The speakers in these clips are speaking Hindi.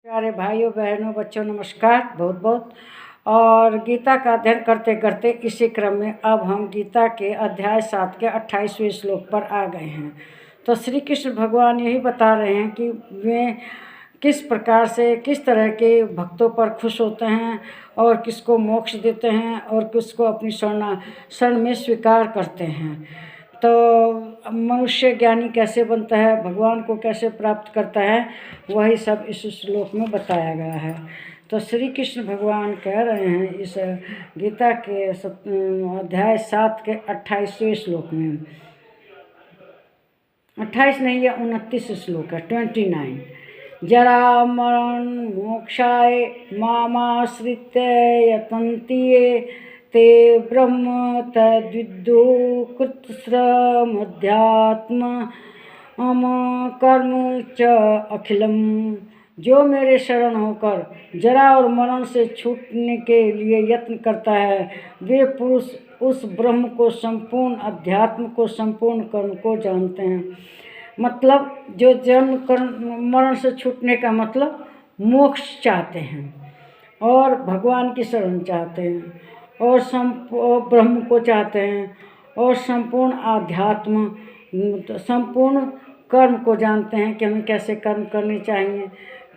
प्यारे भाइयों बहनों बच्चों नमस्कार बहुत बहुत। और गीता का अध्ययन करते करते इसी क्रम में अब हम गीता के अध्याय 7 के 28वें श्लोक पर आ गए हैं। तो श्री कृष्ण भगवान यही बता रहे हैं कि वे किस प्रकार से किस तरह के भक्तों पर खुश होते हैं और किसको मोक्ष देते हैं और किसको अपनी शरण में स्वीकार करते हैं। तो मनुष्य ज्ञानी कैसे बनता है, भगवान को कैसे प्राप्त करता है, वही सब इस श्लोक में बताया गया है। तो श्री कृष्ण भगवान कह रहे हैं इस गीता के अध्याय 7 के 28वें श्लोक में, 28 नहीं है 29 श्लोक है 29। जरा मरण मोक्षाय मामाश्रित्य यतन्ति ये ते ब्रह्म तद्विदु कृतश्रमध्यात्म कर्म च अखिलम। जो मेरे शरण होकर जरा और मरण से छूटने के लिए यत्न करता है, वे पुरुष उस ब्रह्म को संपूर्ण अध्यात्म को संपूर्ण कर्म को जानते हैं। मतलब जो जन्म कर्म मरण से छूटने का मतलब मोक्ष चाहते हैं और भगवान की शरण चाहते हैं और ब्रह्म को चाहते हैं और संपूर्ण आध्यात्म संपूर्ण कर्म को जानते हैं कि हमें कैसे कर्म करने चाहिए।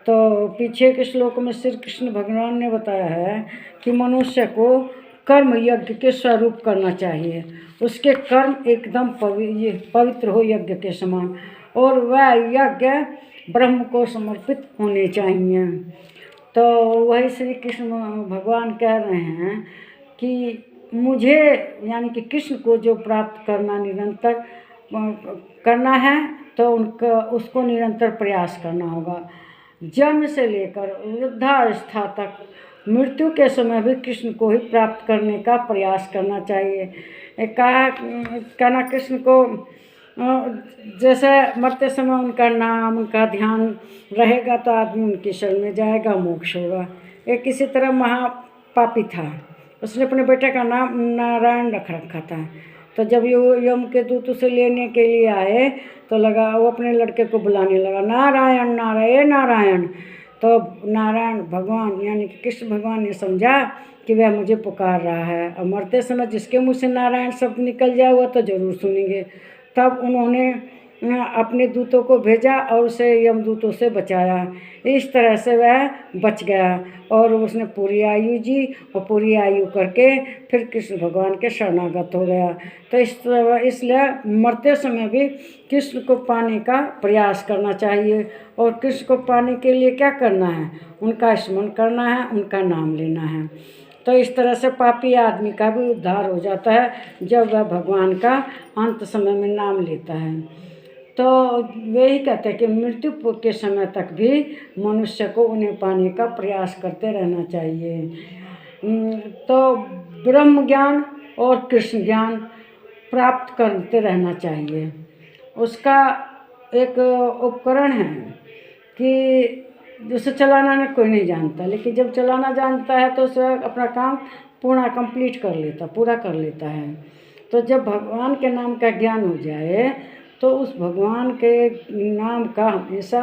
तो पीछे के श्लोक में श्री कृष्ण भगवान ने बताया है कि मनुष्य को कर्म यज्ञ के स्वरूप करना चाहिए, उसके कर्म एकदम पवित्र हो यज्ञ के समान, और वह यज्ञ ब्रह्म को समर्पित होने चाहिए। तो वही श्री कृष्ण भगवान कह रहे हैं कि मुझे यानी कि कृष्ण को जो प्राप्त करना निरंतर करना है तो उसको निरंतर प्रयास करना होगा। जन्म से लेकर वृद्धावस्था तक मृत्यु के समय भी कृष्ण को ही प्राप्त करने का प्रयास करना चाहिए। कहना कृष्ण को जैसे मरते समय उनका नाम उनका ध्यान रहेगा तो आदमी उनकी शरण में जाएगा, मोक्ष होगा। एक किसी तरह महापापी था, उसने अपने बेटे का नाम नारायण रख रखा था। तो जब यम के दूत उसे लेने के लिए आए तो लगा वो अपने लड़के को बुलाने लगा, नारायण नारायण नारायण। तो नारायण भगवान यानी कि कृष्ण भगवान ने समझा कि वह मुझे पुकार रहा है, और मरते समय जिसके मुँह से नारायण शब्द निकल जाए वह तो ज़रूर सुनेंगे। तब उन्होंने अपने दूतों को भेजा और उसे यमदूतों से बचाया। इस तरह से वह बच गया और उसने पूरी आयु जी और पूरी आयु करके फिर कृष्ण भगवान के शरणागत हो गया। तो इसलिए मरते समय भी कृष्ण को पाने का प्रयास करना चाहिए। और कृष्ण को पाने के लिए क्या करना है, उनका स्मरण करना है, उनका नाम लेना है। तो इस तरह से पापी आदमी का भी उद्धार हो जाता है जब वह भगवान का अंत समय में नाम लेता है। तो वे ही कहते हैं कि मृत्यु के समय तक भी मनुष्य को उन्हें पाने का प्रयास करते रहना चाहिए। तो ब्रह्म ज्ञान और कृष्ण ज्ञान प्राप्त करते रहना चाहिए। उसका एक उपकरण है कि उसे चलाना कोई नहीं जानता, लेकिन जब चलाना जानता है तो उसे अपना काम पूरा कर लेता है। तो जब भगवान के नाम का ज्ञान हो जाए तो उस भगवान के नाम का हमेशा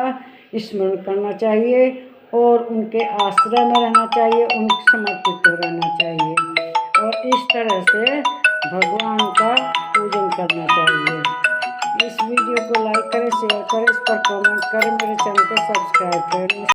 स्मरण करना चाहिए और उनके आश्रय में रहना चाहिए, उनके समर्पित रहना चाहिए और इस तरह से भगवान का पूजन करना चाहिए। इस वीडियो को लाइक करें, शेयर करें, इस पर कमेंट करें, मेरे चैनल को सब्सक्राइब करें।